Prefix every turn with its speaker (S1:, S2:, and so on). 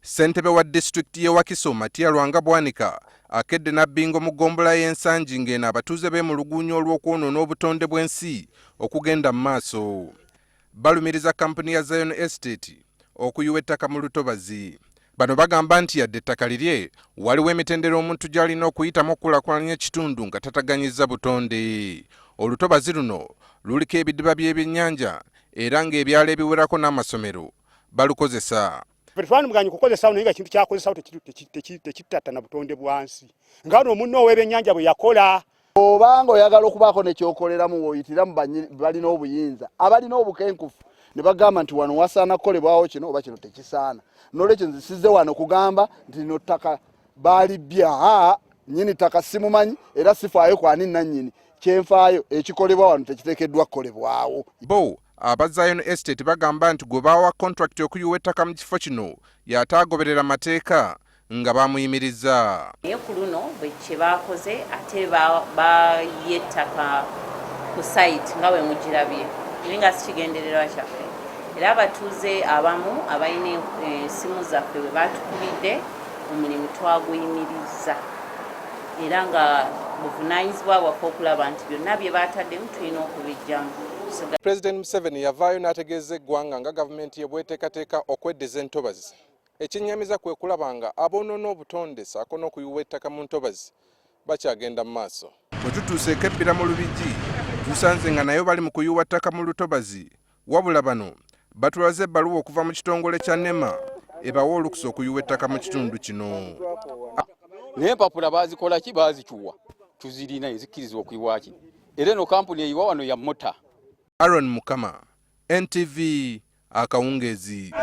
S1: Ssentebe wa distulikiti ye Wakiso Matia Lwanga Bwanika akedde Nabingo mu ggombolola y'ensangi ng'eno abatuuze beemulugunya olw'okwonoona obutonde bw'ensi okugenda mu maaso. Balumiriza kampuni ya Zion Estate okuyiwa ettaka mu lutobazi. Bano bagamba nti yadde ettaka lirye waliwo emitendera omuntu gy'alina okuyitamu okukulaakulanya ekitundu nga tataganyizza butonde. Olutobazi luno luliko ebidiba by'ebyennyanja era ng'ebyalo ebiwerako n'amasomero balukozesa.
S2: Bwetwani muganye kukozesa naye nga kintu kyakozesa tekitattana butonde bwansi. Ngano munno ow'ebyennyanja bwe yakola.
S3: Obanga oyagala okubaako nekyokoleramu woyitiramu balina obuyinza abalina obukenkufu ne bagamba nti wano wasaana kukolebwawo kino oba kino tekisaana. N'olwekyo nzisize wano kugamba nti lino ttaka baalibbya nnyini ttaka simumanyi era sifaayo kwani nannyini kyenfaayo ekikolebwa wano tekiteekeddwa kukolebwawo.
S1: Bo aba Zion Estate bagamba nti gwe baawa contract okuyiwa ettaka mu kifo kino y'ataagoberera mateeka nga bamuyimiriza.
S4: Naye ku luno bwe kye baakoze ate bayye ettaka ku site nga bwe mugirabye naye nga si kigendererwa kyaffe. Era abatuuze abamu abalina ensimu zaffe bwe batukubidde omulimu twaguyimiriza era nga buvunaanyizibwa bwaffe okulaba nti byonna bye baataddemu tulina okubijjamu.
S1: President Museveni yavaayo n'ategeeza eggwanga nga gavumenti ye bw'eteekateeka okweddeza entobazi. Ekyenyamiza kwe kulaba nga aboonoona obutonde ssaako n'okuyiwa ettaka mu ntobazi bakyagenda mu maaso. Bwe tutuuseeko ebbira mu lubigi tusanze nga nayo bali mu kuyiwa ttaka mu lutobazi, wabula bano batulaze ebbaluwa okuva mu kitongole kya nema ebawa olukusa okuyiwa ettaka mu kitundu kino.
S5: Naye empapula baazikola ki? Baazicuwa tuzirina ezikkirizibwa okuyiwa ki? Era eno kampuni eyiwa wano ya mota.
S1: Aaron Mukama, NTV, Akawungeezi.